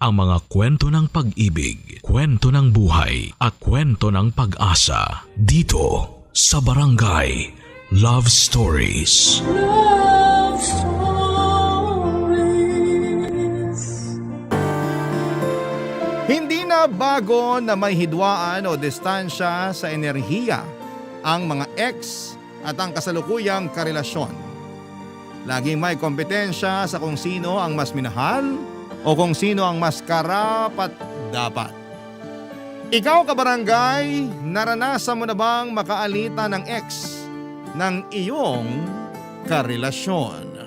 ang mga kwento ng pag-ibig, kwento ng buhay at kwento ng pag-asa dito sa Barangay Love Stories. Love Stories. Hindi na bago na may hidwaan o distansya sa enerhiya ang mga ex at ang kasalukuyang karelasyon. Laging may kompetensya sa kung sino ang mas minahal o kung sino ang mas karapat-dapat. Ikaw kabarangay, naranasan mo na bang makaalita ng ex ng iyong karelasyon?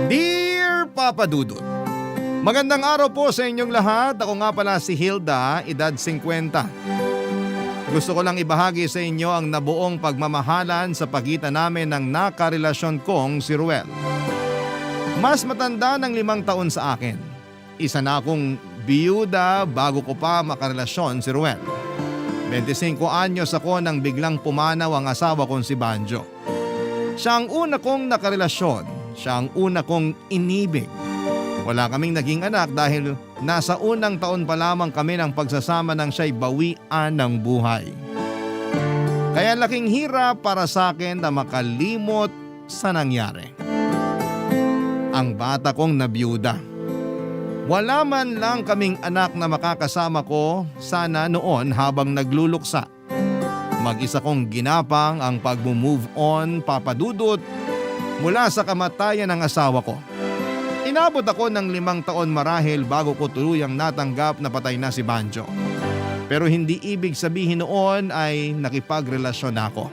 Dear Papa Dudut, magandang araw po sa inyong lahat. Ako nga pala si Hilda, edad 50. Gusto ko lang ibahagi sa inyo ang nabuong pagmamahalan sa pagitan namin ng nakarelasyon kong si Ruel. Mas matanda ng 5 taon sa akin. Isa na akong biyuda bago ko pa makarelasyon si Ruel. 25 anyos ako nang biglang pumanaw ang asawa kong si Banjo. Siya ang una kong nakarelasyon. Siya ang una kong inibig. Wala kaming naging anak dahil nasa unang taon pa lamang kami ng pagsasama nang siya'y bawian ng buhay. Kaya laking hirap para sa akin na makalimot sa nangyari. Ang bata kong nabiyuda. Wala man lang kaming anak na makakasama ko sana noon habang nagluluksa. Mag-isa kong ginapang ang pag-move on, Papa Dudut, mula sa kamatayan ng asawa ko. Inabot ako ng 5 taon marahil bago ko tuluyang natanggap na patay na si Banjo. Pero hindi ibig sabihin noon ay nakipagrelasyon ako.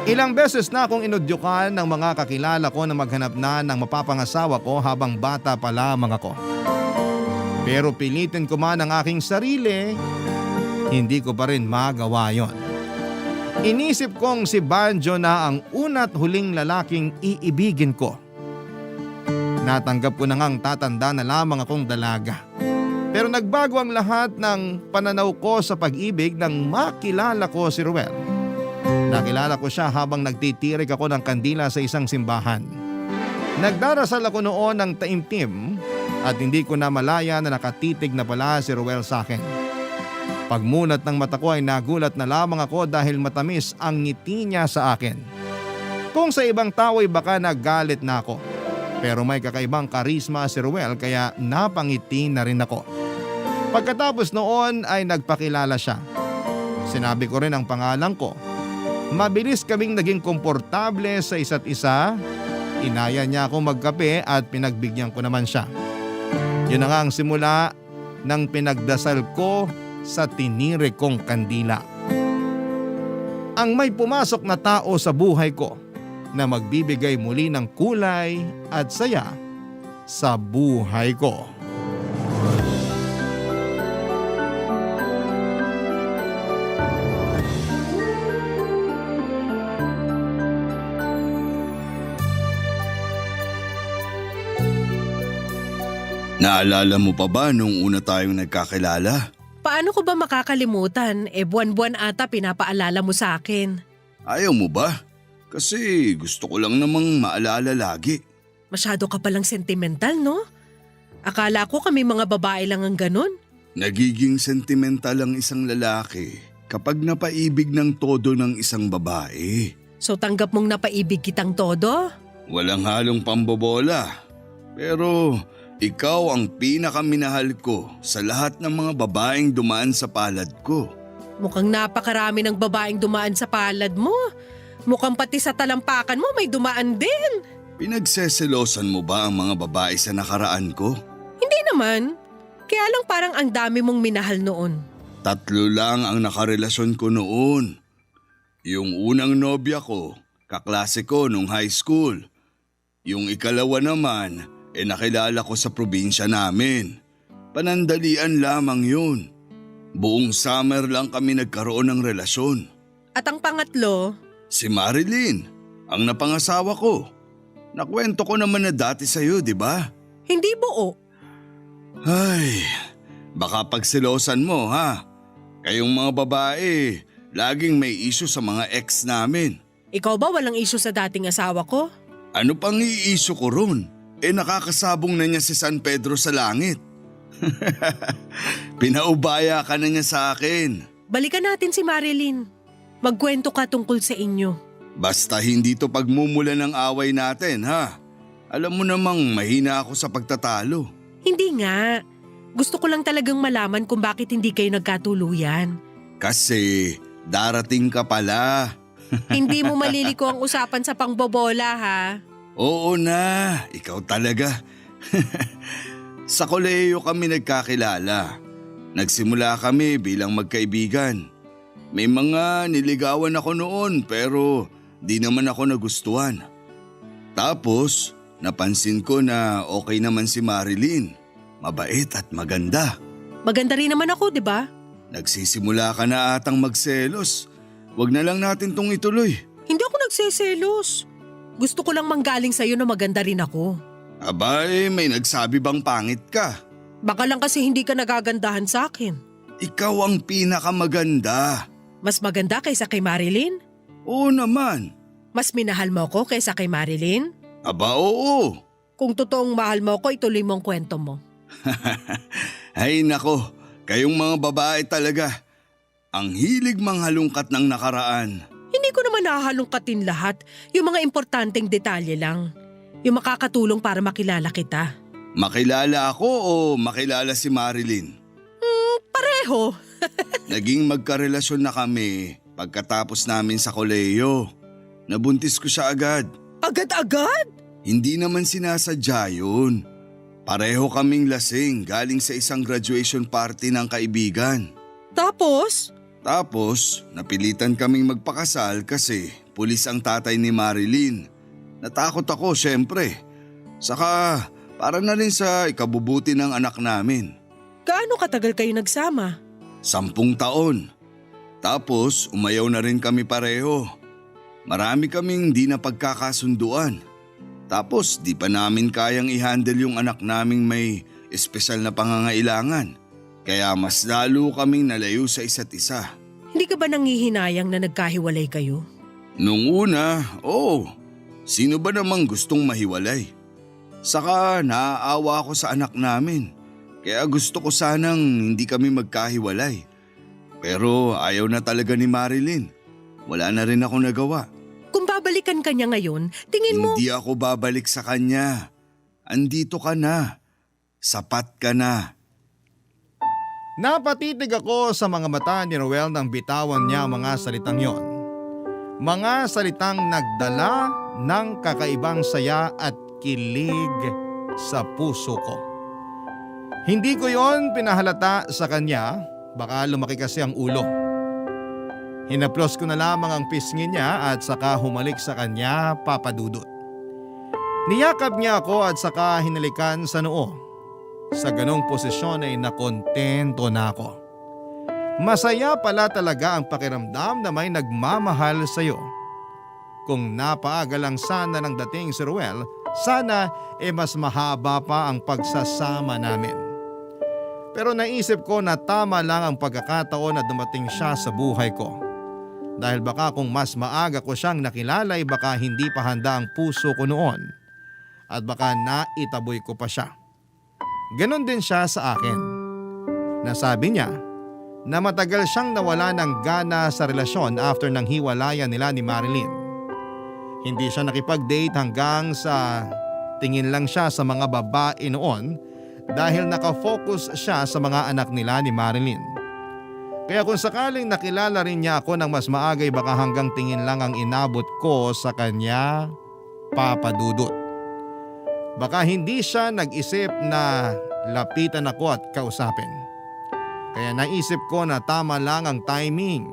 Ilang beses na akong inudyukan ng mga kakilala ko na maghanap na ng mapapangasawa ko habang bata pa lamang ako. Pero pilitin ko man ang aking sarili, hindi ko pa rin magawa yon. Inisip kong si Banjo na ang una't huling lalaking iibigin ko. Natanggap ko na ngang tatanda na lamang akong dalaga. Pero nagbago ang lahat ng pananaw ko sa pag-ibig nang makilala ko si Ruel. Nakilala ko siya habang nagtitirik ako ng kandila sa isang simbahan. Nagdarasal ako noon ng taimtim at hindi ko na malaya na nakatitig na pala si Ruel sa akin. Pagmulat ng mata ko ay nagulat na lamang ako dahil matamis ang ngiti niya sa akin. Kung sa ibang tao ay baka naggalit na ako. Pero may kakaibang karisma si Ruel kaya napangiti na rin ako. Pagkatapos noon ay nagpakilala siya. Sinabi ko rin ang pangalan ko. Mabilis kaming naging komportable sa isa't isa. Inaya niya ako magkape at pinagbigyan ko naman siya. Yun na nga ang simula ng pinagdasal ko sa tinirik kong kandila. Ang may pumasok na tao sa buhay ko na magbibigay muli ng kulay at saya sa buhay ko. Naalala mo pa ba nung una tayong nagkakilala? Paano ko ba makakalimutan? Buwan-buwan ata pinapaalala mo sa akin. Ayaw mo ba? Kasi gusto ko lang namang maalala lagi. Masyado ka palang sentimental, no? Akala ko kami mga babae lang ang ganun. Nagiging sentimental ang isang lalaki kapag napaibig ng todo ng isang babae. So tanggap mong napaibig kitang todo? Walang halong pambobola. Pero ikaw ang pinakaminahal ko sa lahat ng mga babaeng dumaan sa palad ko. Mukhang napakarami ng babaeng dumaan sa palad mo. Mukhang pati sa talampakan mo may dumaan din. Pinagseselosan mo ba ang mga babae sa nakaraan ko? Hindi naman. Kaya lang parang ang dami mong minahal noon. 3 lang ang nakarelasyon ko noon. Yung unang nobya ko, kaklase ko nung high school. Yung ikalawa naman, nakilala ko sa probinsya namin. Panandalian lamang yun. Buong summer lang kami nagkaroon ng relasyon. At ang pangatlo? Si Marilyn, ang napangasawa ko. Nakwento ko naman na dati sa'yo, di ba? Hindi buo. Ay, baka pagsilosan mo ha. Kayong mga babae, laging may issue sa mga ex namin. Ikaw ba walang issue sa dating asawa ko? Ano pang i-issue ko ron? nakakasabong na niya si San Pedro sa langit. Pinaubaya ka na niya sa akin. Balikan natin si Marilyn. Magkwento ka tungkol sa inyo. Basta hindi to pagmumula ng away natin, ha? Alam mo namang mahina ako sa pagtatalo. Hindi nga. Gusto ko lang talagang malaman kung bakit hindi kayo nagkatuluyan. Kasi darating ka pala. Hindi mo maliliko ang usapan sa pangbobola, ha? Oo na, ikaw talaga. Sa kolehiyo kami nagkakilala. Nagsimula kami bilang magkaibigan. May mga niligawan ako noon pero di naman ako nagustuhan. Tapos napansin ko na okay naman si Marilyn. Mabait at maganda. Maganda rin naman ako, di ba? Nagsisimula ka na atang magselos. Wag na lang natin tong ituloy. Hindi ako nagseselos. Gusto ko lang manggaling sa'yo na maganda rin ako. Abay, may nagsabi bang pangit ka? Baka lang kasi hindi ka nagagandahan sa akin. Ikaw ang pinakamaganda. Mas maganda kaysa kay Marilyn? Oo naman. Mas minahal mo ko kaysa kay Marilyn? Aba oo. Kung totoong mahal mo ko, ituloy mo ang kwento mo. Ay nako, kayong mga babae talaga. Ang hilig manghalungkat ng nakaraan. Hindi ko naman nahalungkatin lahat. Yung mga importanteng detalye lang. Yung makakatulong para makilala kita. Makilala ako o makilala si Marilyn? Pareho. Naging magkarelasyon na kami pagkatapos namin sa kolehiyo. Nabuntis ko siya agad. Agad-agad? Hindi naman sinasadya yun. Pareho kaming lasing galing sa isang graduation party ng kaibigan. Tapos? Tapos, napilitan kaming magpakasal kasi pulis ang tatay ni Marilyn. Natakot ako syempre. Saka para na rin sa ikabubuti ng anak namin. Gaano katagal kayo nagsama? 10 taon. Tapos umayaw na rin kami pareho. Marami kaming di na pagkakasunduan. Tapos di pa namin kayang i-handle yung anak naming may espesyal na pangangailangan. Kaya mas lalo kaming nalayo sa isa't isa. Hindi ka ba nangihinayang na nagkahiwalay kayo? Nung una, oo. Sino ba namang gustong mahiwalay? Saka naaawa ako sa anak namin. Kaya gusto ko sanang hindi kami magkahiwalay. Pero ayaw na talaga ni Marilyn. Wala na rin ako nagawa. Kung babalikan ka niya ngayon, tingin mo… Hindi ako babalik sa kanya. Andito ka na. Sapat ka na. Napatitig ako sa mga mata ni Roel nang bitawan niya ang mga salitang yon. Mga salitang nagdala ng kakaibang saya at kilig sa puso ko. Hindi ko yon pinahalata sa kanya, baka lumaki kasi ang ulo. Hinaplos ko na lamang ang pisngi niya at saka humalik sa kanya, Papa Dudut. Niyakap niya ako at saka hinalikan sa noo. Sa ganong posisyon ay nakontento na ako. Masaya pala talaga ang pakiramdam na may nagmamahal sa iyo. Kung napaaga lang sana ng dating si Ruel, sana mas mahaba pa ang pagsasama namin. Pero naisip ko na tama lang ang pagkakataon na dumating siya sa buhay ko. Dahil baka kung mas maaga ko siyang nakilala ay baka hindi pa handa ang puso ko noon. At baka naitaboy ko pa siya. Ganon din siya sa akin. Nasabi niya na matagal siyang nawala ng gana sa relasyon after ng hiwalayan nila ni Marilyn. Hindi siya nakipag-date hanggang sa tingin lang siya sa mga babae noon dahil nakafocus siya sa mga anak nila ni Marilyn. Kaya kung sakaling nakilala rin niya ako ng mas maagay baka hanggang tingin lang ang inabot ko sa kanya, Papa Dudut. Baka hindi siya nag-isip na lapitan ako at kausapin. Kaya naisip ko na tama lang ang timing.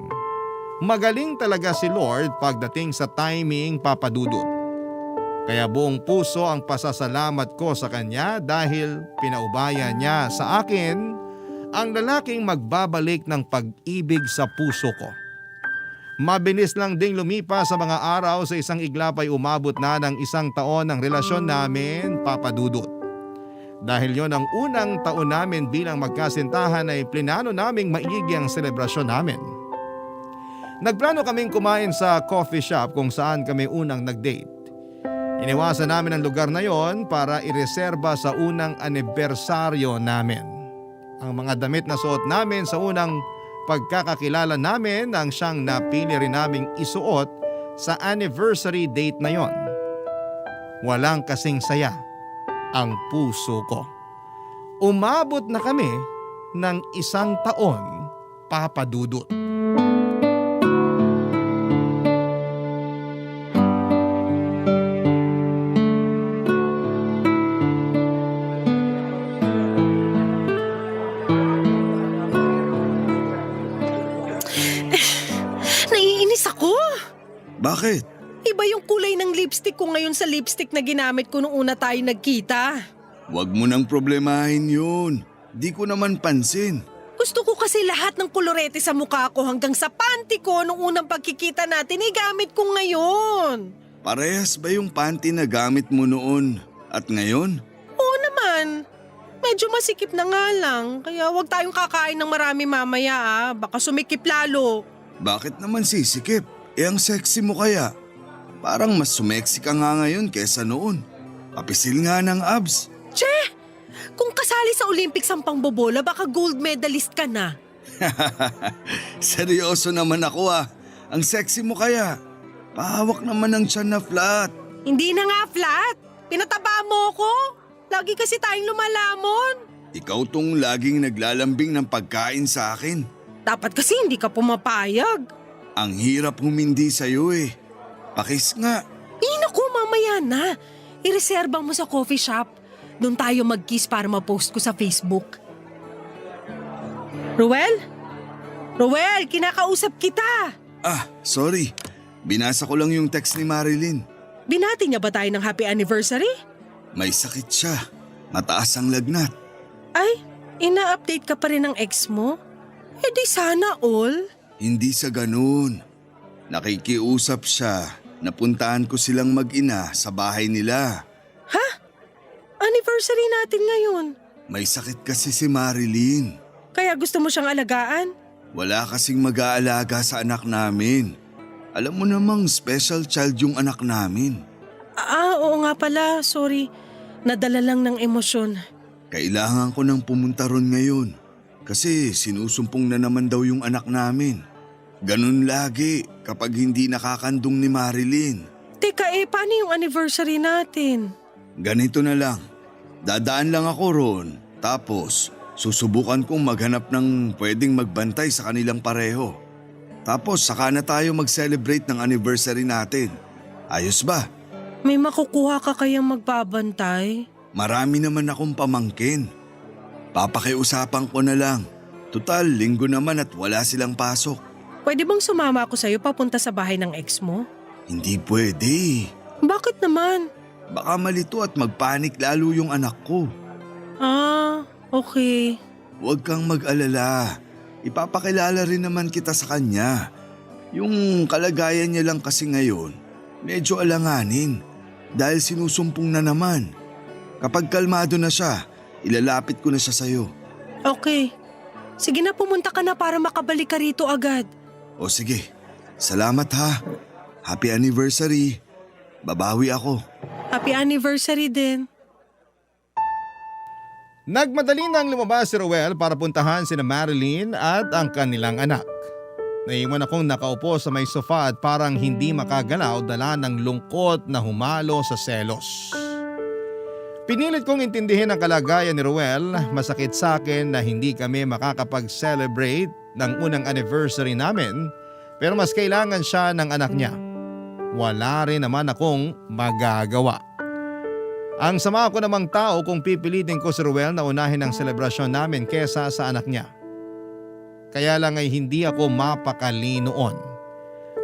Magaling talaga si Lord pagdating sa timing, Papa Dudut. Kaya buong puso ang pasasalamat ko sa kanya dahil pinaubaya niya sa akin ang lalaking magbabalik ng pag-ibig sa puso ko. Mabilis lang ding lumipas sa mga araw, sa isang iglap ay umabot na ng 1 taon ang relasyon namin, Papa Dudut. Dahil yon ang unang taon namin bilang magkasintahan ay plinano naming maigi ang selebrasyon namin. Nagplano kaming kumain sa coffee shop kung saan kami unang nag-date. Iniwasan namin ang lugar na yon para ireserba sa unang anibersaryo namin. Ang mga damit na suot namin sa unang pagkakakilala namin ang siyang napili rin naming isuot sa anniversary date na yon. Walang kasing saya ang puso ko. Umabot na kami ng 1 taon, Papa Dudut. Naiinis ako. Bakit? Iba yung kulay ng lipstick ko ngayon sa lipstick na ginamit ko nung una tayo nagkita. Huwag mo nang problemahin yun. Di ko naman pansin. Gusto ko kasi lahat ng kolorete sa mukha ko hanggang sa panty ko nung unang pagkikita natin gamit ko ngayon. Parehas ba yung panty na gamit mo noon at ngayon? Oo naman. Medyo masikip na nga lang. Kaya huwag tayong kakain ng marami mamaya Baka sumikip lalo. Bakit naman sisikip? Ang sexy mo kaya. Parang mas sumeksi ka nga ngayon kesa noon. Kapisil nga ng abs. Che! Kung kasali sa Olympics ang pangbobola, baka gold medalist ka na. Seryoso naman ako Ang sexy mo kaya. Pahawak naman ng tiyan na flat. Hindi na nga flat. Pinataba mo ko. Lagi kasi tayong lumalamon. Ikaw tong laging naglalambing ng pagkain sa akin. Dapat kasi hindi ka pumapayag. Ang hirap humindi sa'yo Pakis nga. Naku, mamaya na. Ireserba mo sa coffee shop. Doon tayo mag-kiss para ma-post ko sa Facebook. Ruel? Ruel, kinakausap kita. Sorry. Binasa ko lang yung text ni Marilyn. Binati niya ba tayo ng happy anniversary? May sakit siya. Mataas ang lagnat. Ay, ina-update ka pa rin ng ex mo? Di sana all. Hindi sa ganun. Nakikiusap siya. Napuntahan ko silang mag-ina sa bahay nila. Ha? Anniversary natin ngayon. May sakit kasi si Marilyn. Kaya gusto mo siyang alagaan? Wala kasing mag-aalaga sa anak namin. Alam mo namang special child yung anak namin. Oo nga pala. Sorry. Nadala lang ng emosyon. Kailangan ko nang pumunta ron ngayon. Kasi sinusumpong na naman daw yung anak namin. Ganun lagi kapag hindi nakakandong ni Marilyn. Teka paano yung anniversary natin? Ganito na lang. Dadaan lang ako ron. Tapos susubukan kong maghanap ng pwedeng magbantay sa kanilang pareho. Tapos saka na tayo mag-celebrate ng anniversary natin. Ayos ba? May makukuha ka kayang magbabantay? Marami naman akong pamangkin. Papakiusapan ko na lang. Tutal, linggo naman at wala silang pasok. Pwede bang sumama ako sa'yo papunta sa bahay ng ex mo? Hindi pwede. Bakit naman? Baka malito at magpanik lalo yung anak ko. Okay. Huwag kang mag-alala. Ipapakilala rin naman kita sa kanya. Yung kalagayan niya lang kasi ngayon, medyo alanganin. Dahil sinusumpong na naman. Kapag kalmado na siya, ilalapit ko na siya sa'yo. Okay. Sige na, pumunta ka na para makabalik ka rito agad. O sige, salamat ha. Happy anniversary. Babawi ako. Happy anniversary din. Nagmadali nang lumabas si Ruel para puntahan sina Marilyn at ang kanilang anak. Naiwan akong nakaupo sa may sofa at parang hindi makagalaw dala ng lungkot na humalo sa selos. Pinilit kong intindihin ang kalagayan ni Ruel. Masakit sa akin na hindi kami makakapag-celebrate ng unang anniversary namin, pero mas kailangan siya ng anak niya. Wala rin naman akong magagawa. Ang sama ko namang tao kung pipilitin ko si Ruel na unahin ang selebrasyon namin kesa sa anak niya. Kaya lang ay hindi ako mapakali noon.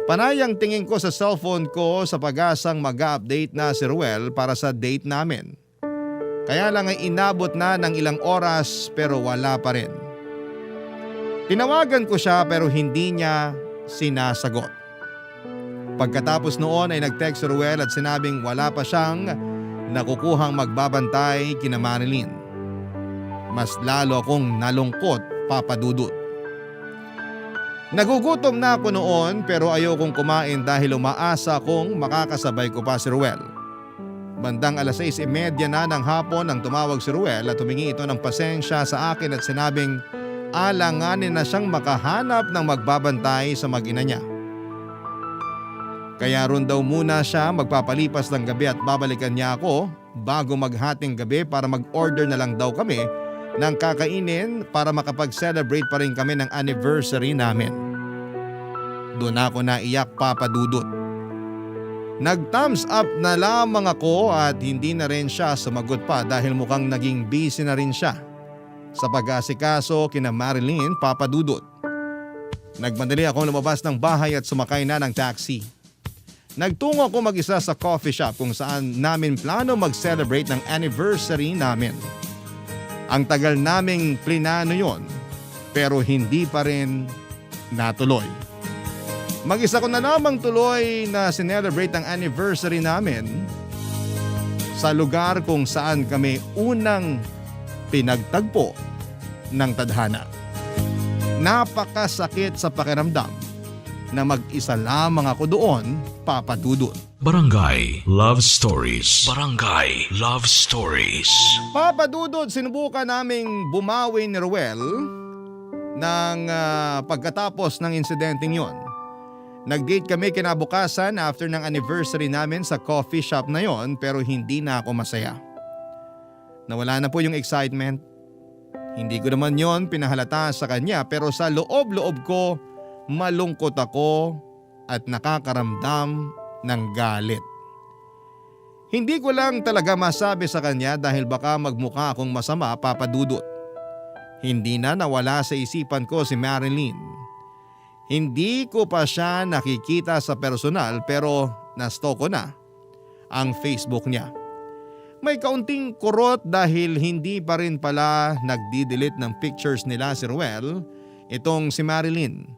Panay ang tingin ko sa cellphone ko sa pag-asang mag-update na si Ruel para sa date namin. Kaya lang ay inabot na ng ilang oras pero wala pa rin. Tinawagan ko siya pero hindi niya sinasagot. Pagkatapos noon ay nag-text si Ruel at sinabing wala pa siyang nakukuhang magbabantay kina Marilyn. Mas lalo akong nalungkot, Papa Dudut. Nagugutom na ako noon pero ayokong kumain dahil umaasa akong makakasabay ko pa si Ruel. Bandang 6:30 na ng hapon nang tumawag si Ruel at humingi ito ng pasensya sa akin at sinabing alanganin na siyang makahanap ng magbabantay sa mag-ina niya. Kaya ron daw muna siya magpapalipas ng gabi at babalikan niya ako bago maghating gabi para mag-order na lang daw kami ng kakainin para makapag-celebrate pa rin kami ng anniversary namin. Doon ako naiyak, Papa Dudut. Nag-thumbs up na lamang ako at hindi na rin siya sumagot pa dahil mukhang naging busy na rin siya sa pag-aasikaso kina Marilyn, Papa Dudut. Nagmadali akong lumabas ng bahay at sumakay na ng taxi. Nagtungo ako mag-isa sa coffee shop kung saan namin plano mag-celebrate ng anniversary namin. Ang tagal naming plinano yon pero hindi pa rin natuloy. Mag-isa ko na lamang tuloy na sinelebrate ang anniversary namin sa lugar kung saan kami unang pinagtagpo ng tadhana. Napakasakit sa pakiramdam na mag-isa lamang ako doon, Papa Dudut. Barangay Love Stories. Barangay Love Stories. Papa Dudut, sinubukan naming bumawi ni Ruel ng pagkatapos ng insidenteng yon. Nag-date kami kinabukasan after ng anniversary namin sa coffee shop na yon pero hindi na ako masaya. Nawala na po yung excitement. Hindi ko naman yon pinahalata sa kanya pero sa loob-loob ko malungkot ako at nakakaramdam ng galit. Hindi ko lang talaga masabi sa kanya dahil baka magmukha akong masama, Papa Dudut. Hindi na nawala sa isipan ko si Marilyn. Hindi ko pa siya nakikita sa personal pero na-stalk ko na ang Facebook niya. May kaunting kurot dahil hindi pa rin pala nagdi-delete ng pictures nila si Ruel, itong si Marilyn.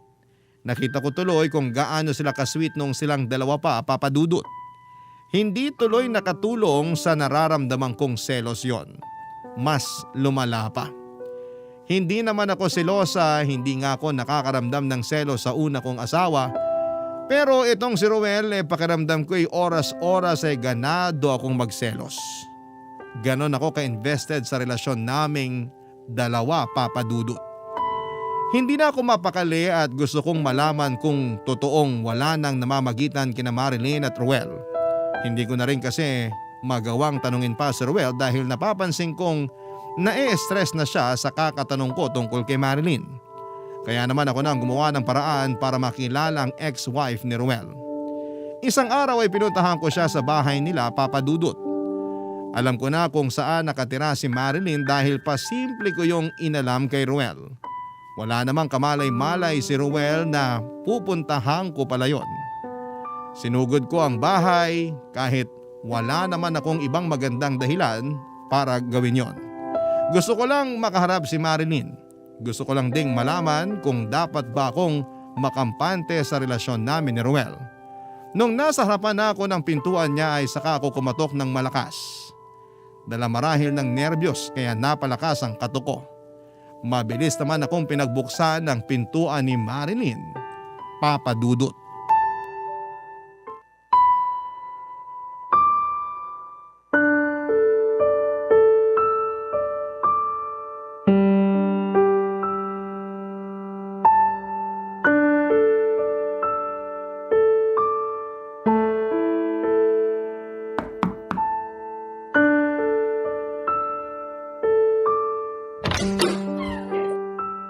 Nakita ko tuloy kung gaano sila kasweet nung silang dalawa pa, Papa Dudut. Hindi tuloy nakatulong sa nararamdaman kong selos yon. Mas lumala pa. Hindi naman ako selosa, hindi nga ako nakakaramdam ng selos sa una kong asawa. Pero itong si Ruel, pakiramdam ko oras-oras ganado akong magselos. Ganon ako ka-invested sa relasyon naming dalawa, Papa Dudut. Hindi na ako mapakali at gusto kong malaman kung totoong wala nang namamagitan kina Marilyn at Ruel. Hindi ko na rin kasi magawang tanungin pa si Ruel dahil napapansin kong na-stress na siya sa kakatanong ko tungkol kay Marilyn. Kaya naman ako nang gumawa ng paraan para makilala ang ex-wife ni Ruel. Isang araw ay pinuntahan ko siya sa bahay nila, Papa Dudut. Alam ko na kung saan nakatira si Marilyn dahil pasimple ko yung inalam kay Ruel. Wala namang kamalay-malay si Ruel na pupuntahan ko pala yon. Sinugod ko ang bahay kahit wala naman akong ibang magandang dahilan para gawin yon. Gusto ko lang makaharap si Marilyn. Gusto ko lang ding malaman kung dapat ba akong makampante sa relasyon namin ni Ruel. Nung nasa harapan na ako ng pintuan niya ay saka ako kumatok ng malakas. Dala marahil ng nerbiyos kaya napalakas ang katok ko. Mabilis naman akong pinagbuksan ng pintuan ni Marilyn, Papa Dudut.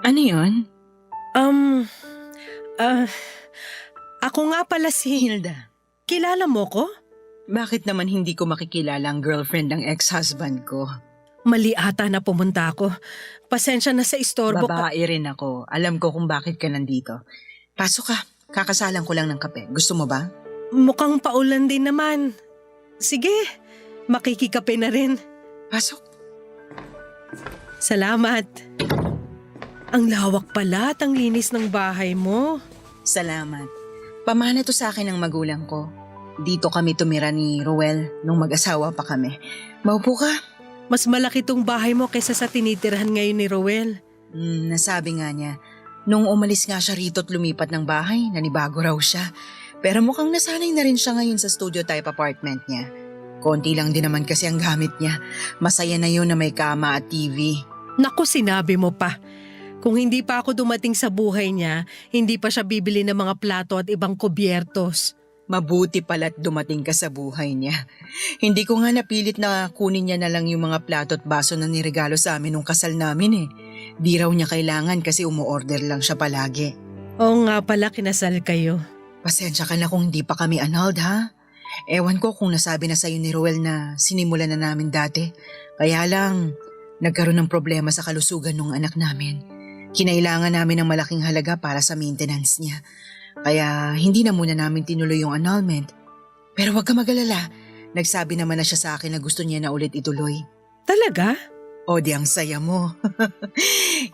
Ano yun? Ako nga pala si... Hilda, Kilala mo ko? bakit naman hindi ko makikilala ang girlfriend ng ex-husband ko? Mali ata na pumunta ako. Pasensya na sa istorbo. Babae rin ako. Alam ko kung bakit ka nandito. Pasok ka. Kakasalan ko lang ng kape. Gusto mo ba? Mukhang paulan din naman. Sige, makikikape na rin. Pasok. Salamat. Ang lawak pala at ang linis ng bahay mo. Salamat. Pamana to sa akin ng magulang ko. Dito kami tumira ni Ruel nung mag-asawa pa kami. Maupo ka. Mas malaki tong bahay mo kaysa sa tinitirhan ngayon ni Ruel. Nasabi nga niya, nung umalis nga siya rito at lumipat ng bahay, nanibago raw siya. Pero mukhang nasanay na rin siya ngayon sa studio type apartment niya. Konti lang din naman kasi ang gamit niya. Masaya na yun na may kama at TV. Naku, sinabi mo pa. Kung hindi pa ako dumating sa buhay niya, hindi pa siya bibili ng mga plato at ibang kubyertos. Mabuti pala't dumating ka sa buhay niya. Hindi ko nga napilit na kunin niya na lang yung mga plato at baso na niregalo sa amin nung kasal namin eh. Di raw niya kailangan kasi umu-order lang siya palagi. Oo nga pala, kinasal kayo. Pasensya ka na kung hindi pa kami annulled ha. Ewan ko kung nasabi na sa'yo ni Roel na sinimulan na namin dati. Kaya lang, nagkaroon ng problema sa kalusugan ng anak namin. Kinailangan namin ng malaking halaga para sa maintenance niya. Kaya hindi na muna namin tinuloy yung annulment. Pero wag ka mag-alala. Nagsabi naman na siya sa akin na gusto niya na ulit ituloy. Talaga? O di ang saya mo.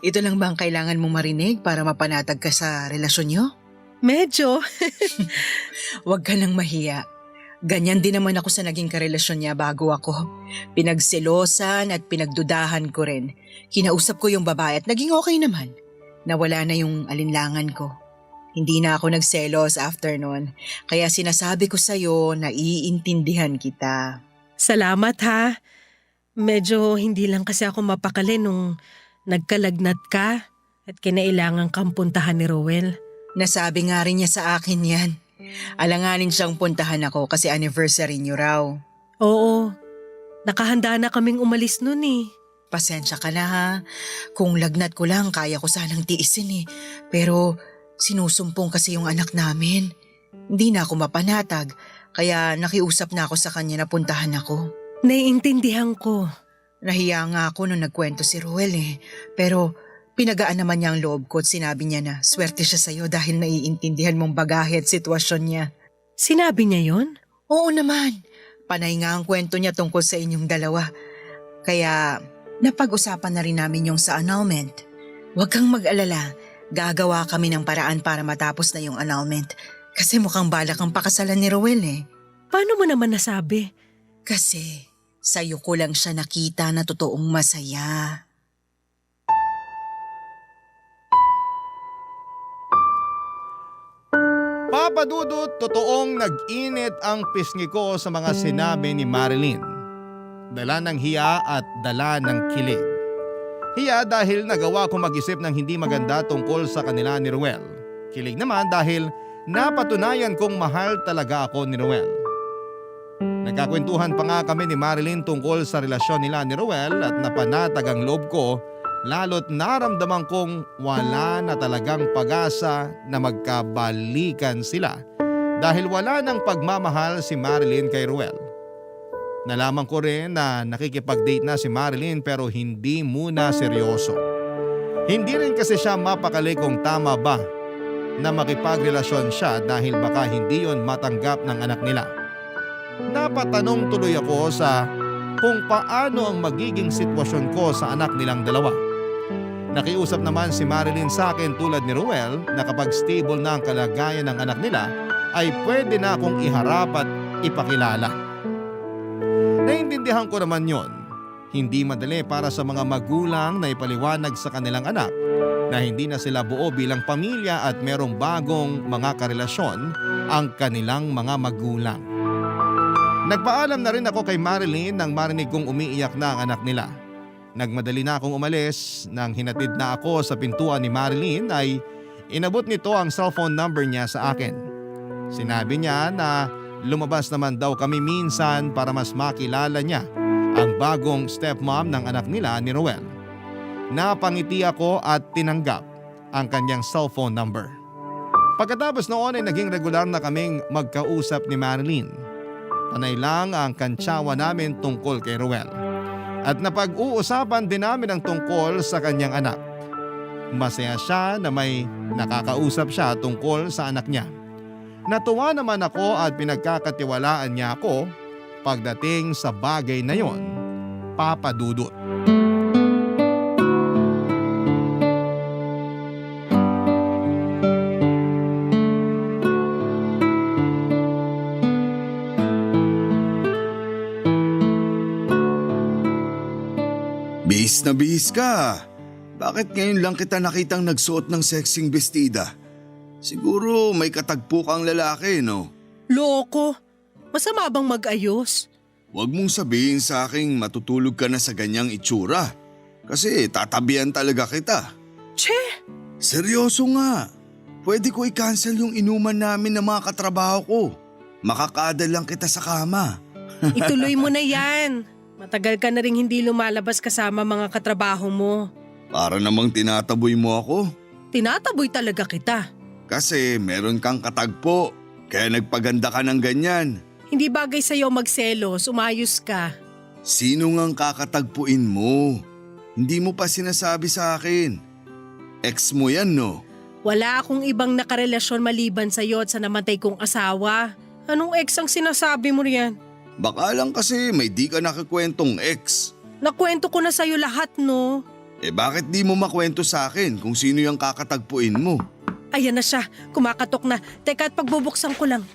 Ito lang ba ang kailangan mong marinig para mapanatag ka sa relasyon niyo? Medyo. Huwag ka nang mahiya. Ganyan din naman ako sa naging karelasyon niya bago ako. Pinagselosan at pinagdudahan ko rin. Kinausap ko yung babae at naging okay naman. Nawala na yung alinlangan ko. Hindi na ako nagselos after nun. Kaya sinasabi ko sa'yo na iintindihan kita. Salamat ha. Medyo hindi lang kasi ako mapakali nung nagkalagnat ka at kinailangan kang puntahan ni Roel. Nasabi nga rin niya sa akin yan. Alanganin siyang puntahan ako kasi anniversary niyo raw. Oo, nakahanda na kaming umalis nun eh. Pasensya ka na ha. Kung lagnat ko lang kaya ko sanang tiisin eh. Pero sinusumpong kasi yung anak namin. Hindi na ako mapanatag kaya nakiusap na ako sa kanya na puntahan ako. Naiintindihan ko. Nahiya nga ako nung nagkwento si Ruel eh. Pero pinagaan naman niya ang loob ko at sinabi niya na swerte siya sa'yo dahil naiintindihan mong bagahe at sitwasyon niya. Sinabi niya yon? Oo naman. Panay nga ang kwento niya tungkol sa inyong dalawa. Kaya napag-usapan na rin namin yung sa annulment. Huwag kang mag-alala. Gagawa kami ng paraan para matapos na yung annulment. Kasi mukhang balak ang pakasalan ni Ruel eh. Paano mo naman nasabi? Kasi sa'yo ko lang siya nakita na totoong masaya. Papa Dudut, totoong nag-init ang pisngi ko sa mga sinabi ni Marilyn. Dala ng hiya at dala ng kilig. Hiya dahil nagawa ko mag-isip ng hindi maganda tungkol sa kanila ni Ruel. Kilig naman dahil napatunayan kong mahal talaga ako ni Ruel. Nagkakwentuhan pa nga kami ni Marilyn tungkol sa relasyon nila ni Ruel at napanatag ang loob ko lalo't naramdaman kong wala na talagang pag-asa na magkabalikan sila dahil wala ng pagmamahal si Marilyn kay Ruel. Nalaman ko rin na nakikipag-date na si Marilyn pero hindi muna seryoso. Hindi rin kasi siya mapakali kung tama ba na makipagrelasyon siya dahil baka hindi yon matanggap ng anak nila. Napatanong tuloy ako sa kung paano ang magiging sitwasyon ko sa anak nilang dalawa. Nakiusap naman si Marilyn sa akin tulad ni Ruel na kapag stable na ang kalagayan ng anak nila ay pwede na akong iharap at ipakilala. Naintindihan ko naman yon. Hindi madali para sa mga magulang na ipaliwanag sa kanilang anak na hindi na sila buo bilang pamilya at merong bagong mga karelasyon ang kanilang mga magulang. Nagpaalam na rin ako kay Marilyn nang marinig kong umiiyak na ang anak nila. Nagmadali na akong umalis. Nang hinatid na ako sa pintuan ni Marilyn ay inabot nito ang cellphone number niya sa akin. Sinabi niya na lumabas naman daw kami minsan para mas makilala niya ang bagong stepmom ng anak nila ni Ruel. Napangiti ako at tinanggap ang kanyang cellphone number. Pagkatapos noon ay naging regular na kaming magkausap ni Marilyn. Panay lang ang kantsawa namin tungkol kay Ruel. At napag-uusapan din namin ang tungkol sa kanyang anak. Masaya siya na may nakakausap siya tungkol sa anak niya. Natuwa naman ako at pinagkakatiwalaan niya ako pagdating sa bagay na yon, Papa Dudut. Bihis na bihis ka. Bakit ngayon lang kita nakitang nagsuot ng sexing bestida? Siguro may katagpo kang lalaki, no? Loko, masama bang mag-ayos? Huwag mong sabihin sa aking matutulog ka na sa ganyang itsura. Kasi tatabihan talaga kita. Che! Seryoso nga. Pwede ko i-cancel yung inuman namin ng mga katrabaho ko. Makakadal lang kita sa kama. Ituloy mo na yan. Matagal ka na rin hindi lumalabas kasama mga katrabaho mo. Para namang tinataboy mo ako. Tinataboy talaga kita. Kasi meron kang katagpo. Kaya nagpaganda ka ng ganyan. Hindi bagay sa'yo magselos, umayos ka. Sino ngang kakatagpuin mo? Hindi mo pa sinasabi sa akin. Ex mo yan, no? Wala akong ibang nakarelasyon maliban sa'yo at sa namatay kong asawa. Anong ex ang sinasabi mo riyan? Baka lang kasi may di ka nakikwentong ex. Nakwento ko na sa'yo lahat, no? Bakit di mo makwento sa akin kung sino yung kakatagpuin mo? Ayan na siya, kumakatok na. Teka at pagbubuksan ko lang.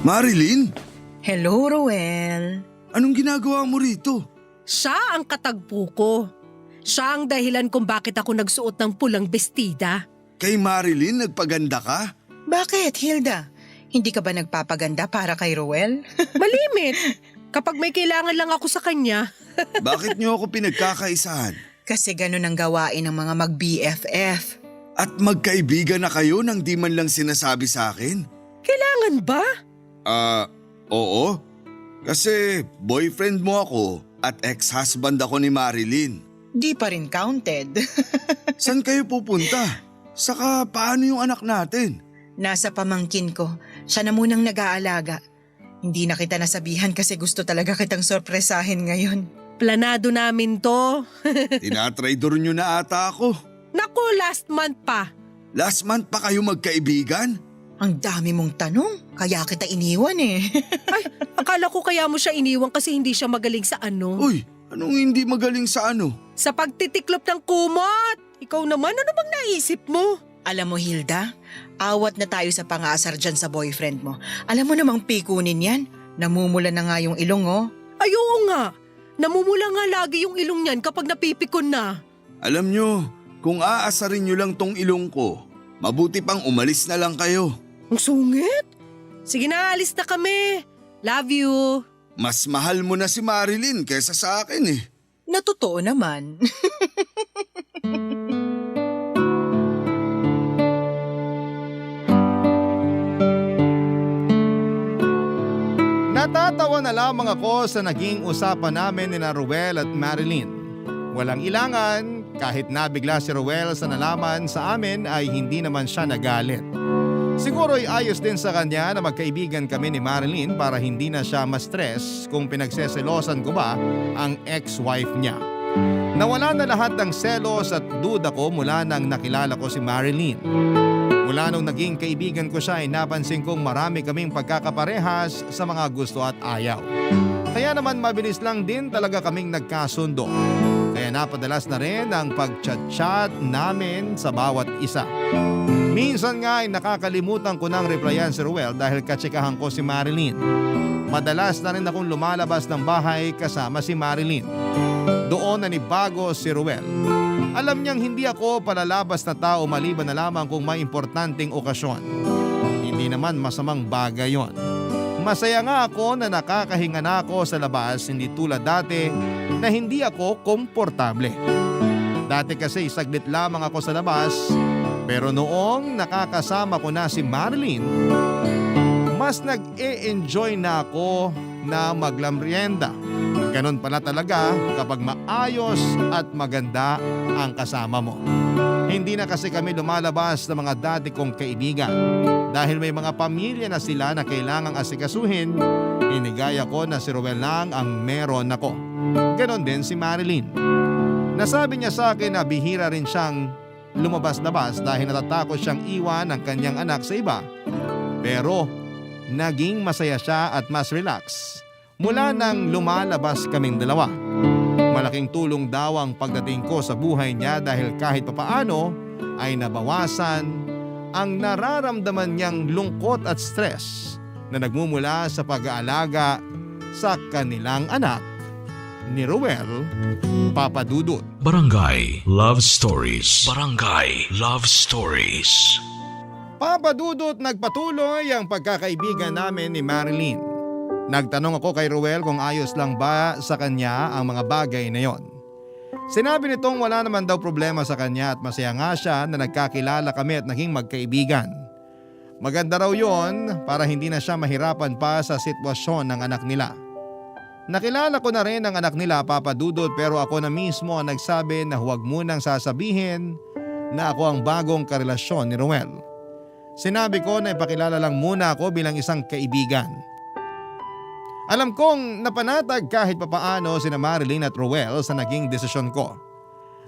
Marilyn? Hello, Roel. Anong ginagawa mo rito? Siya ang katagpo ko. Siya ang dahilan kung bakit ako nagsuot ng pulang bestida. Kay Marilyn nagpaganda ka? Bakit, Hilda? Hindi ka ba nagpapaganda para kay Roel? Malimit. Kapag may kailangan lang ako sa kanya. Bakit niyo ako pinagkakaisahan? Kasi ganun ang gawain ng mga mag-BFF. At magkaibigan na kayo nang di man lang sinasabi sa akin? Kailangan ba? Oo. Kasi boyfriend mo ako at ex-husband ako ni Marilyn. Di pa rin counted. Saan kayo pupunta? Saka paano yung anak natin? Nasa pamangkin ko. Siya na munang nag-aalaga. Hindi na kita nasabihan kasi gusto talaga kitang sorpresahin ngayon. Planado namin to. Tinatraidor nyo na ata ako. Naku, last month pa. Last month pa kayo magkaibigan? Ang dami mong tanong, kaya kita iniwan eh. Ay, akala ko kaya mo siya iniwan kasi hindi siya magaling sa ano. Uy, anong hindi magaling sa ano? Sa pagtitiklop ng kumot. Ikaw naman, ano bang naisip mo? Alam mo, Hilda, awat na tayo sa pang-aasar dyan sa boyfriend mo. Alam mo namang pikunin yan. Namumula na nga yung ilong, oh. Ay, oo nga. Namumula nga lagi yung ilong niyan kapag napipikon na. Alam nyo, kung aasarin nyo lang tong ilong ko, mabuti pang umalis na lang kayo. Ang sungit? Sige na, alis na kami. Love you. Mas mahal mo na si Marilyn kaysa sa akin eh. Natotoo naman. Natatawa na lamang ako sa naging usapan namin ni Ruel at Marilyn. Walang ilangan, kahit nabigla si Ruel sa nalaman sa amin ay hindi naman siya nagalit. Siguro ay ayos din sa kanya na magkaibigan kami ni Marilyn para hindi na siya ma-stress kung pinagseselosan ko ba ang ex-wife niya. Nawala na lahat ng selos at duda ko mula nang nakilala ko si Marilyn. Mula nung naging kaibigan ko siya ay napansin kong marami kaming pagkakaparehas sa mga gusto at ayaw. Kaya naman mabilis lang din talaga kaming nagkasundo. Kaya napadalas na rin ang pag-chat-chat namin sa bawat isa. Minsan nga ay nakakalimutan ko nang replyan si Ruel dahil katsikahan ko si Marilyn. Madalas na rin akong lumalabas ng bahay kasama si Marilyn. Doon nanibago si Ruel. Alam niyang hindi ako palalabas na tao maliban na lamang kung may importanteng okasyon. Hindi naman masamang bagay yon. Masaya nga ako na nakakahinga na ako sa labas, hindi tulad dati na hindi ako komportable. Dati kasi saglit lamang ako sa labas, pero noong nakakasama ko na si Marilyn, mas nag-e-enjoy na ako na maglamrienda. Ganon pala talaga kapag maayos at maganda ang kasama mo. Hindi na kasi kami lumalabas ng mga dati kong kaibigan. Dahil may mga pamilya na sila na kailangang asikasuhin, inigaya ko na si Ruel lang ang meron ako. Ganon din si Marilyn. Nasabi niya sa akin na bihira rin siyang lumabas-labas dahil natatakot siyang iwan ang kanyang anak sa iba. Pero naging masaya siya at mas relax mula nang lumalabas kaming dalawa. Malaking tulong daw ang pagdating ko sa buhay niya dahil kahit papaano ay nabawasan ang nararamdaman niyang lungkot at stress na nagmumula sa pag-aalaga sa kanilang anak ni Ruel, Papa Dudut. Barangay Love Stories. Barangay Love Stories. Papa Dudut, nagpatuloy ang pagkakaibigan namin ni Marilyn. Nagtanong ako kay Ruel kung ayos lang ba sa kanya ang mga bagay na yon. Sinabi nitong wala naman daw problema sa kanya at masaya nga siya na nagkakilala kami at naging magkaibigan. Maganda raw yon para hindi na siya mahirapan pa sa sitwasyon ng anak nila. Nakilala ko na rin ang anak nila, Papa Dudut, pero ako na mismo ang nagsabi na huwag munang sasabihin na ako ang bagong karelasyon ni Ruel. Sinabi ko na ipakilala lang muna ako bilang isang kaibigan. Alam kong napanatag kahit papaano sina Marilyn at Ruel sa naging desisyon ko.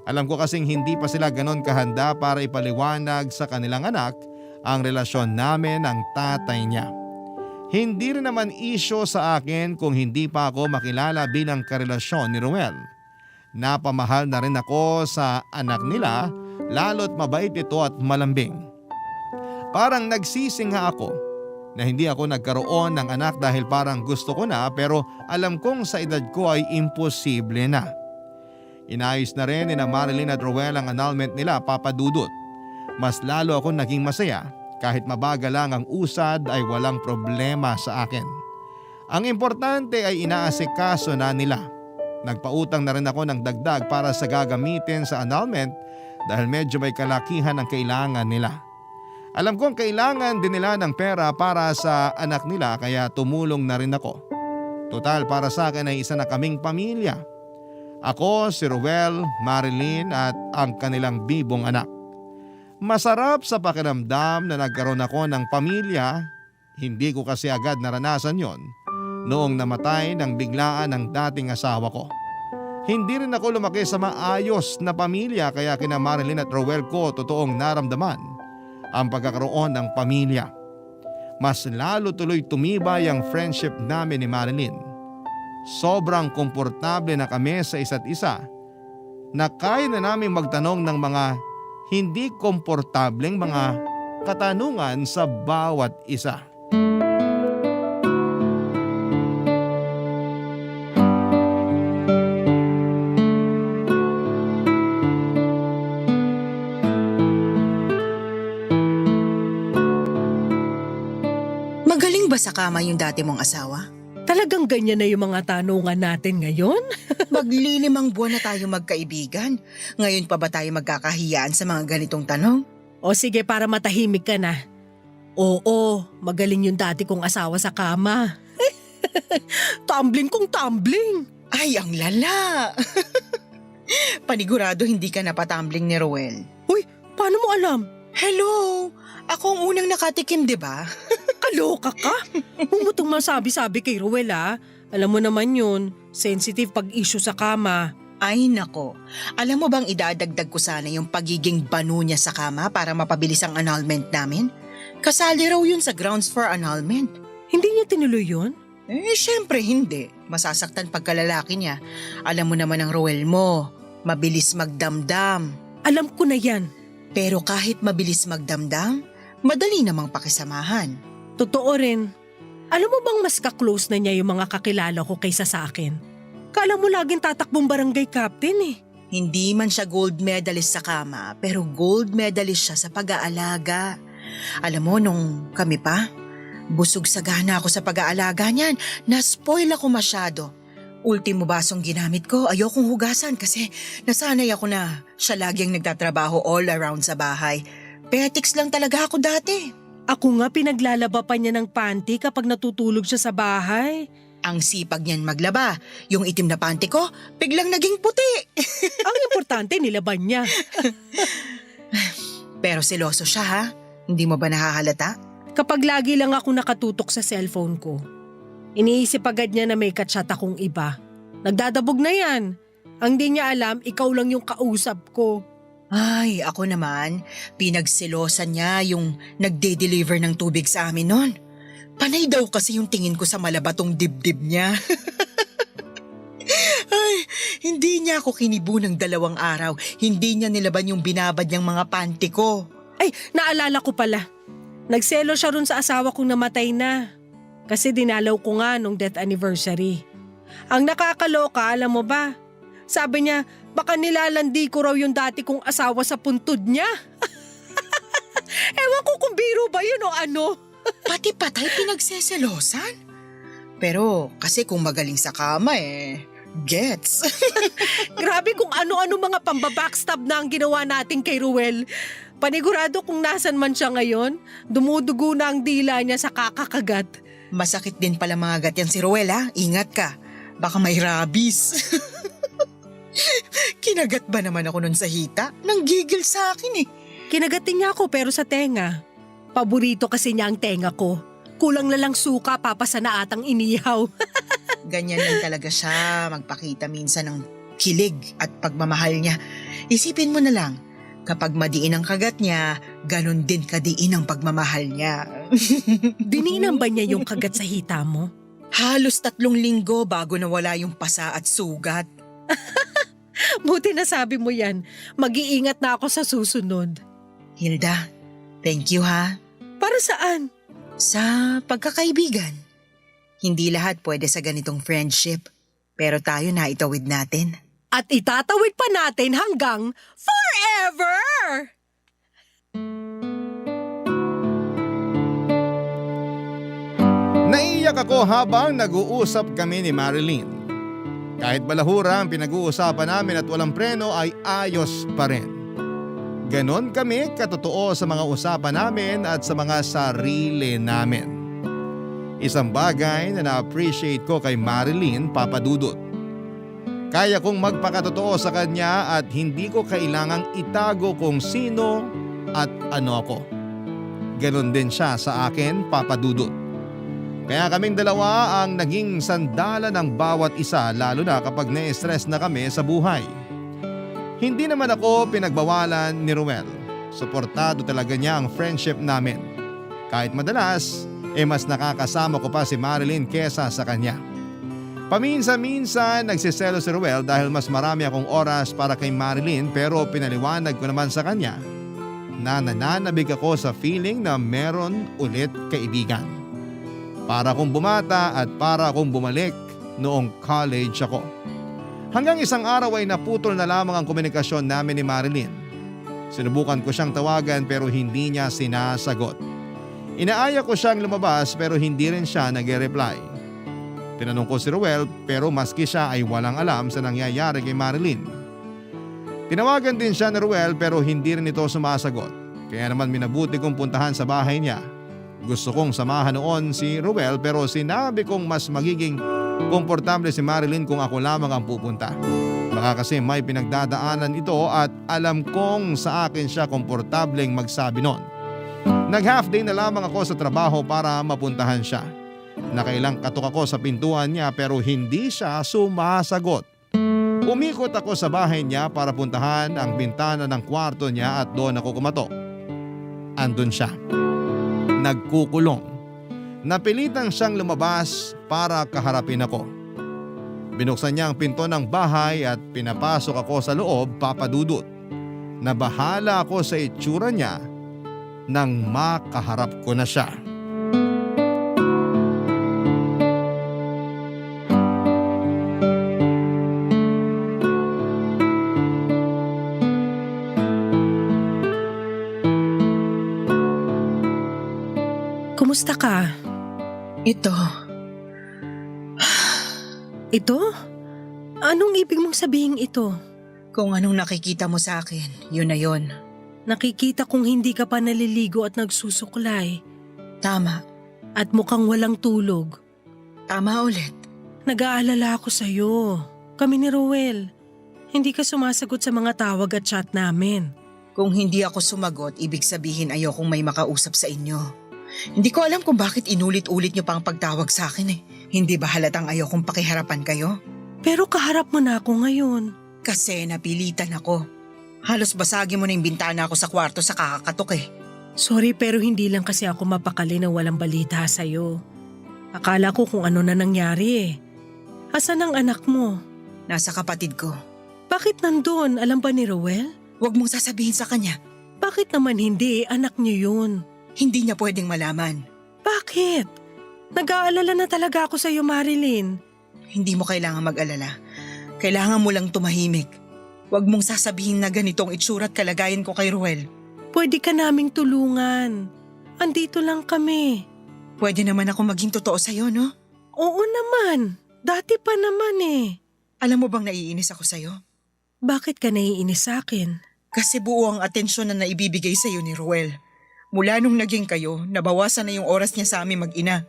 Alam ko kasing hindi pa sila ganon kahanda para ipaliwanag sa kanilang anak ang relasyon namin ng tatay niya. Hindi rin naman isyo sa akin kung hindi pa ako makilala bilang karelasyon ni Ruel. Napamahal na rin ako sa anak nila, lalo't mabait ito at malambing. Parang nagsisi nga ako na hindi ako nagkaroon ng anak dahil parang gusto ko na, pero alam kong sa edad ko ay imposible na. Inayos na rin ni Marilyn at Ruel ang annulment nila, Papa Dudut. Mas lalo ako naging masaya, kahit mabagal lang ang usad ay walang problema sa akin. Ang importante ay inaasikaso na nila. Nagpautang na rin ako ng dagdag para sa gagamitin sa annulment dahil medyo may kalakihan ang kailangan nila. Alam kong kailangan din nila ng pera para sa anak nila kaya tumulong na rin ako. Total para sa akin ay isa na kaming pamilya. Ako, si Ruel, Marilyn at ang kanilang bibong anak. Masarap sa pakiramdam na nagkaroon ako ng pamilya. Hindi ko kasi agad naranasan yon noong namatay ng biglaan ng dating asawa ko. Hindi rin ako lumaki sa maayos na pamilya kaya kina Marilyn at Ruel ko totoong naramdaman ang pagkakaroon ng pamilya. Mas lalo tuloy tumibay ang friendship namin ni Marilyn. Sobrang komportable na kami sa isa't isa na kaya na namin magtanong ng mga hindi komportableng mga katanungan sa bawat isa. Magaling ba sa kama yung dati mong asawa? Talagang ganyan na yung mga tanungan natin ngayon? Maglilimang buwan na tayo magkaibigan. Ngayon pa ba tayo magkakahiyaan sa mga ganitong tanong? O sige, para matahimik ka na. Oo, magaling yung dati kong asawa sa kama. Tumbling kong tumbling. Ay, ang lala! Panigurado hindi ka napatumbling ni Roel. Uy, paano mo alam? Hello! Ako ang unang nakatikim, di ba? Kaloka ka? Huwag mo itong masabi-sabi kay Ruel ah. Alam mo naman yun, sensitive pag-issue sa kama. Ay nako, alam mo bang idadagdag ko sana yung pagiging banu niya sa kama para mapabilis ang annulment namin? Kasali raw yun sa grounds for annulment. Hindi niya tinuloy yun? Syempre hindi. Masasaktan pagkalalaki niya. Alam mo naman ang Ruel mo, mabilis magdamdam. Alam ko na yan. Pero kahit mabilis magdamdam, madali namang pakisamahan. Totoo rin. Alam mo bang mas ka-close na niya yung mga kakilala ko kaysa sa akin? Kala mo laging tatakbong barangay captain eh. Hindi man siya gold medalist sa kama, pero gold medalist siya sa pag-aalaga. Alam mo, nung kami pa, busog sagana ako sa pag-aalaga niyan. Na-spoil ako masyado. Ultimo basong ginamit ko, ayokong hugasan kasi nasanay ako na siya laging nagtatrabaho all around sa bahay. Petics lang talaga ako dati. Ako nga pinaglalaba pa niya ng panty kapag natutulog siya sa bahay. Ang sipag niyan maglaba. Yung itim na panty ko, biglang naging puti. Ang importante nilaban niya. Pero seloso siya ha? Hindi mo ba nahahalata? Kapag lagi lang ako nakatutok sa cellphone ko, iniisip agad niya na may kachat akong iba. Nagdadabog na yan. Ang di niya alam, ikaw lang yung kausap ko. Ay, ako naman, pinagselosan niya yung nagde-deliver ng tubig sa amin nun. Panay daw kasi yung tingin ko sa malabatong dibdib niya. Ay, hindi niya ako kinibo ng 2 araw. Hindi niya nilaban yung binabad niyang mga panty ko. Ay, naalala ko pala. Nagselo siya ron sa asawa kong namatay na. Kasi dinalaw ko nga nung death anniversary. Ang nakakaloka, alam mo ba? Sabi niya, baka nilalandi ko raw yung dati kong asawa sa puntod niya. Ewan ko kung biro ba yun o ano. Pati patay pinagseselosan? Pero kasi kung magaling sa kama gets. Grabe kung ano-ano mga pambabackstab na ang ginawa natin kay Ruel. Panigurado kung nasan man siya ngayon, dumudugo na ang dila niya sa kakakagat. Masakit din pala mga gat yan si Ruel ha. Ingat ka. Baka may rabies. Kinagat ba naman ako nun sa hita? Nanggigil sa akin Kinagatin niya ako pero sa tenga. Paborito kasi niya ang tenga ko. Kulang na lang suka, papasa na atang inihaw. Ganyan lang talaga siya magpakita minsan ng kilig at pagmamahal niya. Isipin mo na lang, kapag madiin ang kagat niya, ganun din kadiin ang pagmamahal niya. Dininan ba niya yung kagat sa hita mo? Halos 3 linggo bago nawala yung pasa at sugat. Buti na sabi mo yan. Mag-iingat na ako sa susunod. Hilda, thank you ha. Para saan? Sa pagkakaibigan. Hindi lahat pwede sa ganitong friendship, pero tayo na itawid natin. At itatawid pa natin hanggang forever! Naiyak ako habang nag-uusap kami ni Marilyn. Kahit balahura ang pinag-uusapan namin at walang preno ay ayos pa rin. Ganon kami katotoo sa mga usapan namin at sa mga sarili namin. Isang bagay na na-appreciate ko kay Marilyn, Papa Dudut. Kaya kong magpakatotoo sa kanya at hindi ko kailangang itago kung sino at ano ako. Ganon din siya sa akin, Papa Dudut. Kaya kaming dalawa ang naging sandala ng bawat isa lalo na kapag na-stress na kami sa buhay. Hindi naman ako pinagbawalan ni Ruel. Suportado talaga niya ang friendship namin. Kahit madalas, mas nakakasama ko pa si Marilyn kesa sa kanya. Paminsan-minsan nagsiselo si Ruel dahil mas marami akong oras para kay Marilyn pero pinaliwanag ko naman sa kanya na nananabig ako sa feeling na meron ulit kaibigan. Para akong bumata at para akong bumalik noong college ako. Hanggang isang araw ay naputol na lamang ang komunikasyon namin ni Marilyn. Sinubukan ko siyang tawagan pero hindi niya sinasagot. Inaaya ko siyang lumabas pero hindi rin siya nag-reply. Tinanong ko si Ruel pero maski siya ay walang alam sa nangyayari kay Marilyn. Tinawagan din siya ni Ruel pero hindi rin ito sumasagot. Kaya naman minabuti kong puntahan sa bahay niya. Gusto kong samahan noon si Ruel pero sinabi kong mas magiging komportable si Marilyn kung ako lamang ang pupunta. Baka kasi may pinagdadaanan ito at alam kong sa akin siya komportableng magsabi noon. Nag-half day na lamang ako sa trabaho para mapuntahan siya. Nakailang katok ako sa pintuan niya pero hindi siya sumasagot. Umikot ako sa bahay niya para puntahan ang bintana ng kwarto niya at doon ako kumatok. Andun siya. Nagkukulong. Napilitan siyang lumabas para kaharapin ako. Binuksan niya ang pinto ng bahay at pinapasok ako sa loob, Papa Dudut. Nabahala ako sa itsura niya nang makaharap ko na siya. Kumusta ka? Ito, Ito? Anong ibig mong sabihin ito? kung anong nakikita mo sa akin, yun na yun. Nakikita kong hindi ka pa naliligo at nagsusuklay. Tama, At mukhang walang tulog. tama ulit. Nag-aalala ako sa'yo. Kami ni Ruel. Hindi ka sumasagot sa mga tawag at chat namin. Kung hindi ako sumagot, ibig sabihin ayokong may makausap sa inyo. Hindi ko alam kung bakit inulit-ulit niyo pa ang pagtawag sa akin Hindi ba halatang ayokong pakiharapan kayo? Pero kaharap mo na ako ngayon. Kasi napilitan ako. Halos basagin mo na yung bintana ako sa kwarto sa kakakatok Sorry pero hindi lang kasi ako mapakali na walang balita sa'yo. Akala ko kung ano na nangyari Asan ang anak mo? Nasa kapatid ko. Bakit nandun? Alam ba ni Ruel? Huwag mong sasabihin sa kanya. Bakit naman hindi? Anak niyo yun. Hindi niya pwedeng malaman. Bakit? Nag-aalala na talaga ako sa'yo, Marilyn. Hindi mo kailangan mag-alala. Kailangan mo lang tumahimik. Huwag mong sasabihin na ganitong itsura at kalagayan ko kay Ruel. Pwede ka naming tulungan. Andito lang kami. Pwede naman ako maging totoo sa'yo, no? Oo naman. Dati pa naman eh. Alam mo bang naiinis ako sa'yo? Bakit ka naiinis sa akin? Kasi buo ang atensyon na naibibigay sa'yo ni Ruel. Mula nung naging kayo, nabawasan na yung oras niya sa aming mag-ina.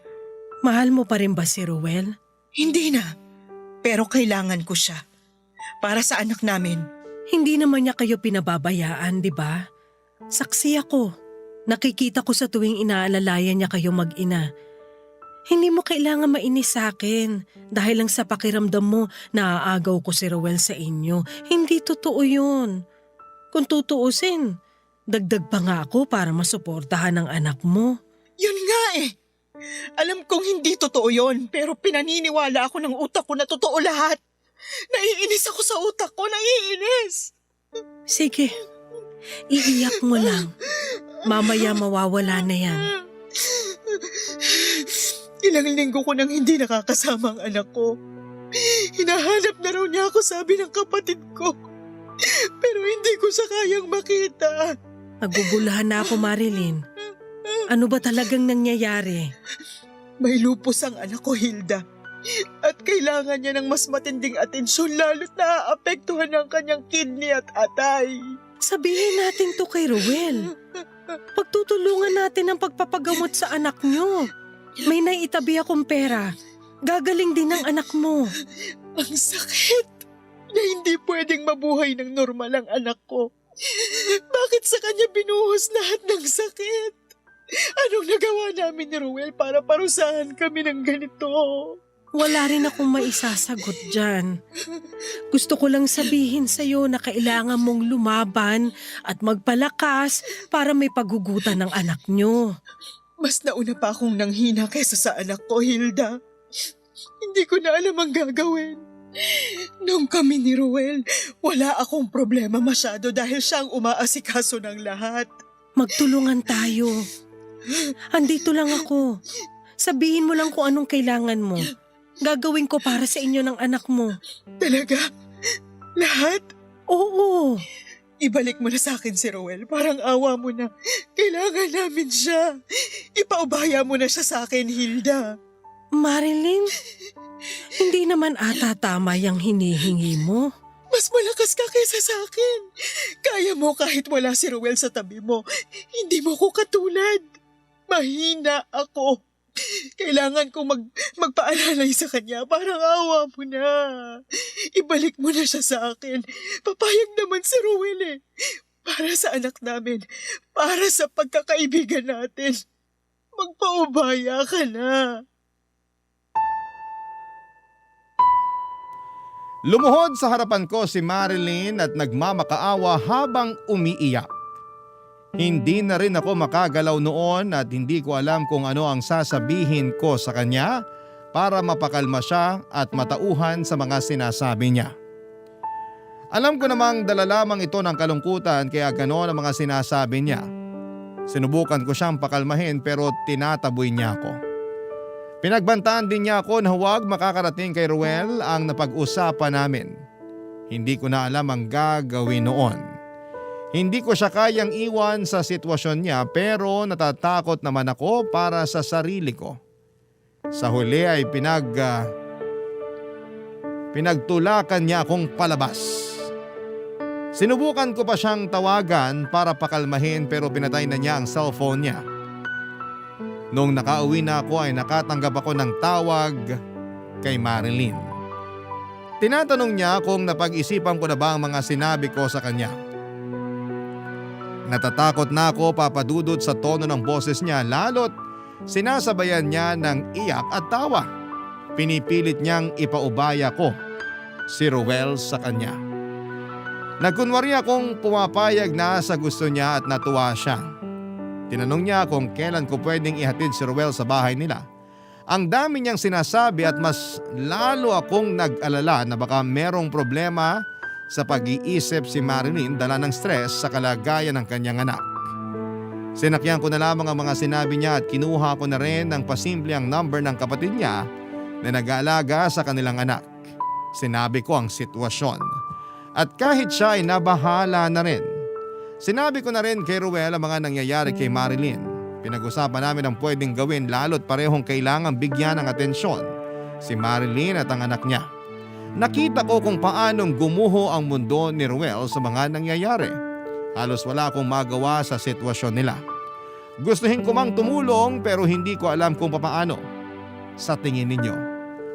Mahal mo pa rin ba si Ruel? Hindi na. Pero kailangan ko siya. Para sa anak namin. Hindi naman niya kayo pinababayaan, di ba? Saksi ako. Nakikita ko sa tuwing inaalalayan niya kayo mag-ina. Hindi mo kailangan mainis sa akin dahil lang sa pakiramdam mo na aagaw ko si Ruel sa inyo. Hindi totoo yun. Kung tutuusin, dagdag pa nga ako para masuportahan ang anak mo. Yun nga eh. Alam kong hindi totoo yon, pero pinaniniwala ako ng utak ko na totoo lahat. Naiinis ako sa utak ko, naiinis. Sige, iiyak mo lang. Mamaya mawawala na yan. Ilang linggo ko nang hindi nakakasama ang anak ko. Hinahanap na raw niya ako, sabi ng kapatid ko. Pero hindi ko siya kayang makita. Nagugulahan na ako, Marilyn. Ano ba talagang nangyayari? May lupus ang anak ko, Hilda. At kailangan niya ng mas matinding atensyon lalo't naaapektuhan ang kanyang kidney at atay. Sabihin natin to kay Ruel. Pagtutulungan natin ang pagpapagamot sa anak niyo. May naitabi akong pera. Gagaling din ang anak mo. Ang sakit na hindi pwedeng mabuhay ng normal ang anak ko. Bakit sa kanya binuhos lahat ng sakit? Anong nagawa namin ni Ruel para parusahan kami ng ganito? Wala rin akong maisasagot dyan. Gusto ko lang sabihin sa'yo na kailangan mong lumaban at magpalakas para may pagugutan ng anak nyo. Mas nauna pa akong nanghina kaysa sa anak ko, Hilda. Hindi ko na alam ang gagawin. Nung kami ni Ruel, wala akong problema masyado dahil siya ang umaasikaso ng lahat. Magtulungan tayo. Andito lang ako. Sabihin mo lang kung anong kailangan mo. Gagawin ko para sa inyo ng anak mo. Talaga? Lahat? Oo. Ibalik mo na sa akin si Ruel. Parang awa mo na. Kailangan namin siya. Ipaubaya mo na siya sa akin, Hilda. Marilyn, hindi naman ata tama yung hinihingi mo. Mas malakas ka kaysa sa akin. Kaya mo kahit wala si Ruel sa tabi mo. Hindi mo ko katulad. Mahina ako. Kailangan kong magpaalalay sa kanya. Parang awa mo na. Ibalik mo na siya sa akin. Papayag naman si Ruel eh. Para sa anak namin. Para sa pagkakaibigan natin. Magpaubaya ka na. Lumuhod sa harapan ko si Marilyn at nagmamakaawa habang umiiyak. Hindi na rin ako makagalaw noon at hindi ko alam kung ano ang sasabihin ko sa kanya para mapakalma siya at matauhan sa mga sinasabi niya. Alam ko namang dala lamang ito ng kalungkutan kaya gano'n ang mga sinasabi niya. Sinubukan ko siyang pakalmahin pero tinataboy niya ako. Pinagbantaan din niya ako na huwag makakarating kay Ruel ang napag-usapan namin. Hindi ko na alam ang gagawin noon. Hindi ko siya kayang iwan sa sitwasyon niya pero natatakot naman ako para sa sarili ko. Sa huli ay pinagtulakan niya akong palabas. Sinubukan ko pa siyang tawagan para pakalmahin pero pinatay na niya ang cellphone niya. Nung nakauwi na ako ay nakatanggap ako ng tawag kay Marilyn. Tinatanong niya kung napag-isipan ko na ba ang mga sinabi ko sa kanya. Natatakot na ako, Papa Dudut, sa tono ng boses niya lalo't sinasabayan niya ng iyak at tawa. Pinipilit niyang ipaubaya ko si Ruel sa kanya. Nagkunwari akong pumapayag na sa gusto niya at natuwa siya. Tinanong niya kung kailan ko pwedeng ihatid si Ruel sa bahay nila. Ang dami niyang sinasabi at mas lalo akong nag-alala na baka merong problema sa pag-iisip si Marilyn dala ng stress sa kalagayan ng kanyang anak. Sinakyan ko na lamang ang mga sinabi niya at kinuha ko na rin ng pasimple ang number ng kapatid niya na nag-aalaga sa kanilang anak. Sinabi ko ang sitwasyon. At kahit siya ay nabahala na rin, Sinabi ko na rin kay Ruel ang mga nangyayari kay Marilyn. Pinag-usapan namin ang pwedeng gawin lalo't parehong kailangang bigyan ng atensyon si Marilyn at ang anak niya. Nakita ko kung paanong gumuho ang mundo ni Ruel sa mga nangyayari. Halos wala akong magawa sa sitwasyon nila. Gustuhin ko mang tumulong pero hindi ko alam kung paano. Sa tingin ninyo,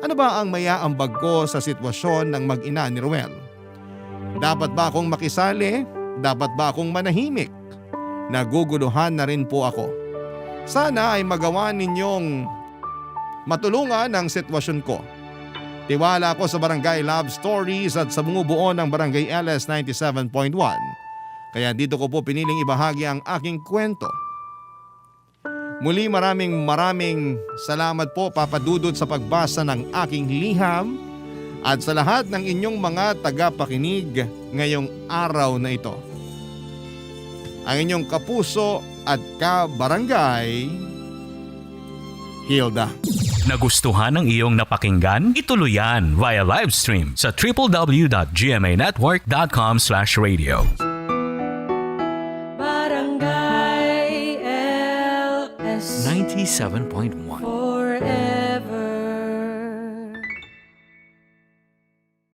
ano ba ang mayaambag ko sa sitwasyon ng mag-ina ni Ruel? Dapat ba akong makisali? Dapat ba akong manahimik? Naguguluhan na rin po ako. Sana ay magawa ninyong matulungan ang sitwasyon ko. Tiwala ako sa Barangay Love Stories at sa bumubuo ng Barangay LS 97.1. Kaya dito ko po piniling ibahagi ang aking kwento. Muli maraming salamat po Papa Dudut sa pagbasa ng aking liham at sa lahat ng inyong mga tagapakinig ngayong araw na ito. Ang inyong kapuso at kabarangay, Hilda. Nagustuhan ng iyong napakinggan? Ituloy yan via live stream sa www.gmanetwork.com/radio. Barangay LS 97.1 forever.